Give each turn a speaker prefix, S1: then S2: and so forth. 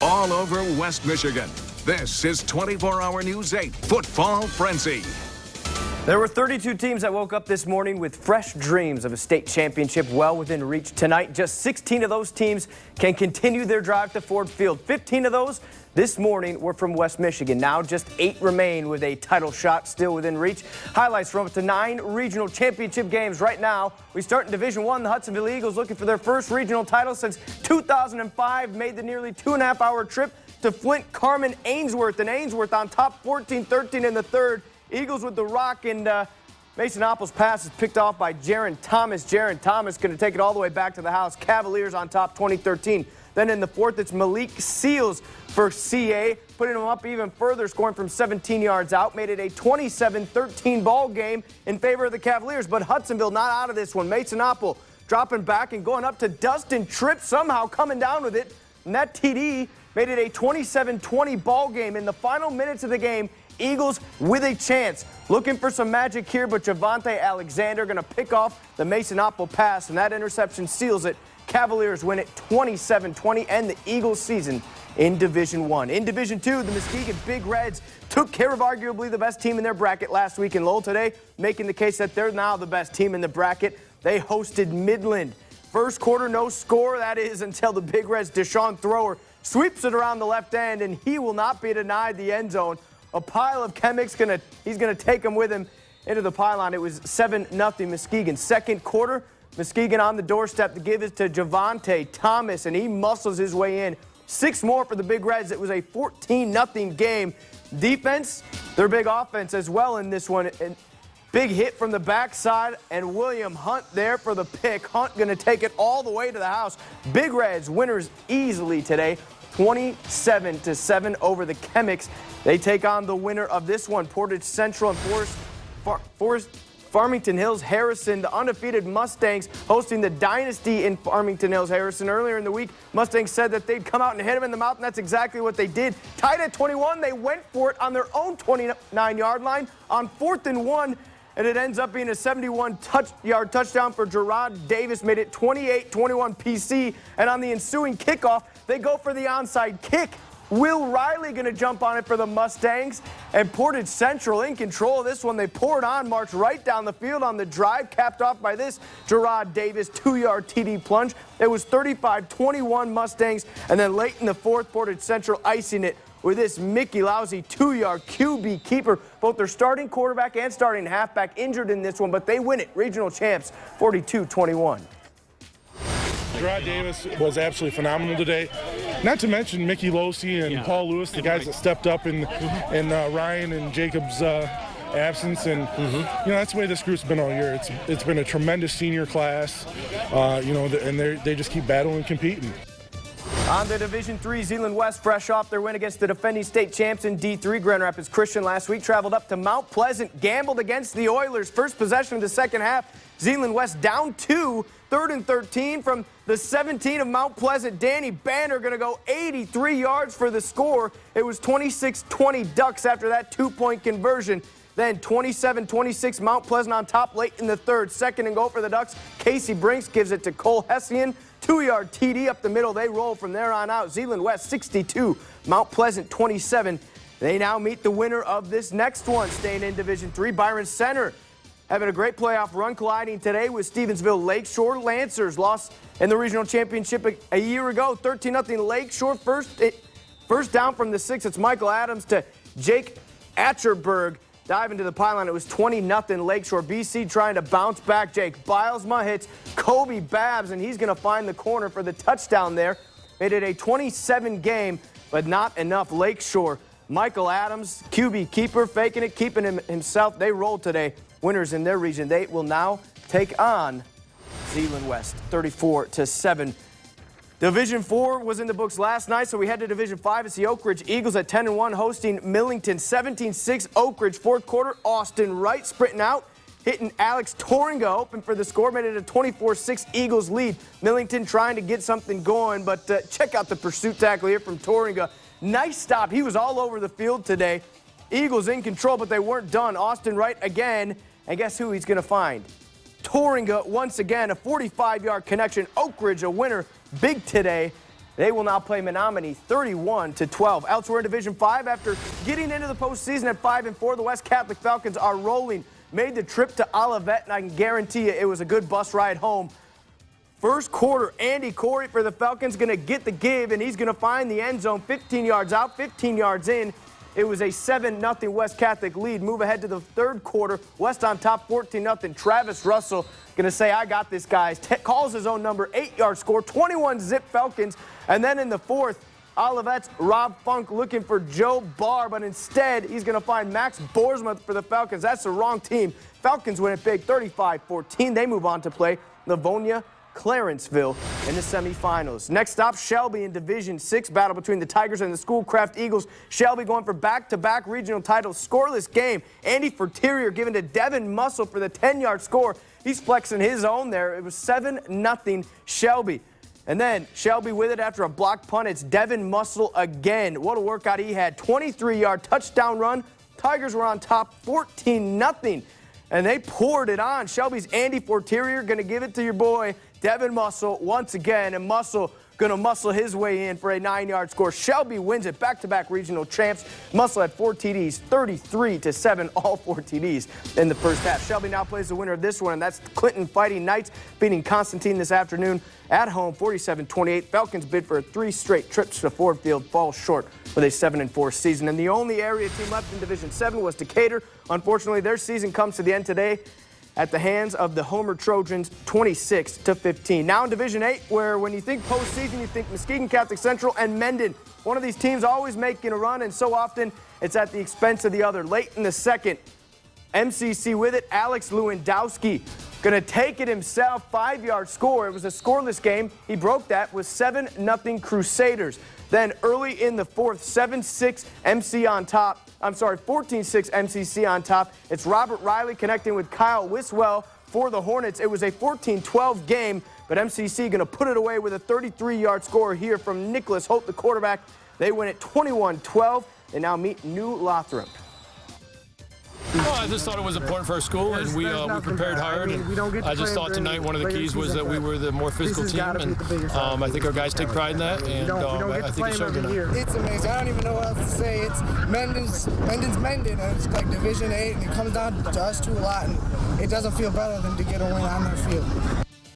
S1: all over West Michigan. This is 24-Hour News 8 Football Frenzy.
S2: There were 32 teams that woke up this morning with fresh dreams of a state championship well within reach tonight. Just 16 of those teams can continue their drive to Ford Field. 15 of those this morning were from West Michigan. Now just 8 remain with a title shot still within reach. Highlights from up to 9 regional championship games right now. We start in Division I. The Hudsonville Eagles, looking for their first regional title since 2005, made the nearly 2.5-hour trip to Flint, Carmen, Ainsworth, and Ainsworth on top 14-13 in the third. Eagles with the rock, and Mason Apple's pass is picked off by Jaron Thomas. Jaron Thomas going to take it all the way back to the house. Cavaliers on top 20-13. Then in the fourth, it's Malik Seals for CA, putting them up even further, scoring from 17 yards out. Made it a 27-13 ball game in favor of the Cavaliers, but Hudsonville not out of this one. Mason Apple dropping back and going up to Dustin Tripp, somehow coming down with it. And that TD made it a 27-20 ball game. In the final minutes of the game, Eagles with a chance. Looking for some magic here, but Javante Alexander going to pick off the Mason Apple pass, and that interception seals it. Cavaliers win it 27-20, and the Eagles season in Division I. In Division II, the Muskegon Big Reds took care of arguably the best team in their bracket last week in Lowell today, making the case that they're now the best team in the bracket. They hosted Midland. First quarter, no score. That is until the Big Reds' Deshaun Thrower sweeps it around the left end, and he will not be denied the end zone. A pile of Chemics, he's going to take them with him into the pylon. It was 7-0 Muskegon. Second quarter, Muskegon on the doorstep to give it to Javante Thomas, and he muscles his way in. 6 more for the Big Reds. It was a 14-0 game. Defense, their big offense as well in this one. And big hit from the backside, and William Hunt there for the pick. Hunt going to take it all the way to the house. Big Reds winners easily today. 27-7 over the Chemics. They take on the winner of this one, Portage Central and Farmington Hills Harrison. The undefeated Mustangs hosting the Dynasty in Farmington Hills Harrison. Earlier in the week, Mustangs said that they'd come out and hit them in the mouth, and that's exactly what they did. Tied at 21, they went for it on their own 29-yard line on 4th and 1. And it ends up being a 71-yard touchdown for Gerard Davis, made it 28-21 PC. And on the ensuing kickoff, they go for the onside kick. Will Riley going to jump on it for the Mustangs. And Portage Central in control of this one. They poured on, marched right down the field on the drive, capped off by this Gerard Davis 2-yard TD plunge. It was 35-21 Mustangs. And then late in the fourth, Portage Central icing it with this Mickey Lousy 2-yard QB keeper. Both their starting quarterback and starting halfback injured in this one, but they win it. Regional champs, 42-21.
S3: Gerard Davis was absolutely phenomenal today. Not to mention Mickey Losi and Paul Lewis, the guys that stepped up in Ryan and Jacob's absence, and that's the way this group's been all year. It's been a tremendous senior class, and they just keep battling and competing.
S2: On the Division III, Zeeland West, fresh off their win against the defending state champs in D3. Grand Rapids Christian last week traveled up to Mount Pleasant, gambled against the Oilers. First possession of the second half, Zeeland West down 2, 3rd and 13 from the 17 of Mount Pleasant. Danny Banner going to go 83 yards for the score. It was 26-20 Ducks after that 2-point conversion. Then 27-26 Mount Pleasant on top late in the third. Second and goal for the Ducks. Casey Brinks gives it to Cole Hessian. 2-yard TD up the middle. They roll from there on out. Zeeland West 62, Mount Pleasant 27. They now meet the winner of this next one, staying in Division III. Byron Center having a great playoff run, colliding today with Stevensville Lakeshore. Lancers lost in the regional championship a year ago, 13-0 Lakeshore. First down from the 6. It's Michael Adams to Jake Atcherberg. Dive into the pylon. It was 20-0 Lakeshore. BC trying to bounce back. Jake Bilesma hits Kobe Babs, and he's going to find the corner for the touchdown there. Made it a 27 game, but not enough. Lakeshore, Michael Adams, QB keeper, faking it, keeping him himself. They rolled today. Winners in their region. They will now take on Zeeland West, 34-7. Division 4 was in the books last night, so we head to Division 5. It's the Oak Ridge Eagles at 10-1 hosting Millington. 17-6 Oak Ridge. Fourth quarter, Austin Wright sprinting out, hitting Alex Toringa open for the score, made it a 24-6 Eagles lead. Millington trying to get something going, but check out the pursuit tackle here from Toringa. Nice stop. He was all over the field today. Eagles in control, but they weren't done. Austin Wright again, and guess who he's going to find? Toringa once again, a 45-yard connection. Oak Ridge a winner big today, They will now play Menominee 31-12. Elsewhere in Division 5, after getting into the postseason at 5-4, the West Catholic Falcons are rolling. Made the trip to Olivet, and I can guarantee you it was a good bus ride home. First quarter, Andy Corey for the Falcons going to get the give, and he's going to find the end zone 15 yards out, 15 yards in. It was a 7-0 West Catholic lead. Move ahead to the third quarter. West on top, 14-0. Travis Russell going to say, I got this, guys. Calls his own number, 8-yard score, 21-zip Falcons. And then in the fourth, Olivet's Rob Funk looking for Joe Barr, but instead he's going to find Max Boersma for the Falcons. That's the wrong team. Falcons win it big, 35-14. They move on to play Livonia Clarenceville in the semifinals. Next up, Shelby in Division 6, battle between the Tigers and the Schoolcraft Eagles. Shelby going for back-to-back regional titles. Scoreless game. Andy Fortier given to Devin Muscle for the 10-yard score. He's flexing his own there. It was 7-0 Shelby. And then Shelby with it after a block punt. It's Devin Muscle again. What a workout he had. 23-yard touchdown run. Tigers were on top 14-0. And they poured it on. Shelby's Andy Fortier going to give it to your boy Devin Muscle once again, and Muscle going to muscle his way in for a 9-yard score. Shelby wins it, back-to-back regional champs. Muscle had 4 TDs, 33-7, all 4 TDs in the first half. Shelby now plays the winner of this one, and that's Clinton Fighting Knights beating Constantine this afternoon at home, 47-28. Falcons bid for 3 straight trips to Ford Field, falls short with a 7-4 season. And the only area team left in Division 7 was Decatur. Unfortunately, their season comes to the end today at the hands of the Homer Trojans, 26-15. Now in Division 8, where when you think postseason, you think Muskegon Catholic Central and Mendon. One of these teams always making a run, and so often it's at the expense of the other. Late in the second, MCC with it, Alex Lewandowski going to take it himself, 5-yard score. It was a scoreless game. He broke that with 7-0 Crusaders. Then early in the fourth, 7-6 MC on top. 14-6 MCC on top. It's Robert Riley connecting with Kyle Wiswell for the Hornets. It was a 14-12 game, but MCC going to put it away with a 33-yard score here from Nicholas Holt, the quarterback. They win it 21-12. They now meet New Lothrop.
S4: Well, I just thought it was important for our school, and we prepared hard. I just thought tonight one of the keys was that we were the more physical team, and I think our guys take pride in that, and I think it showed tonight.
S5: It's amazing. I don't even know what else to say. It's Mendon's Mendon, and it's like Division 8, and it comes down to us two a lot, and it doesn't feel better than to get a win on their field.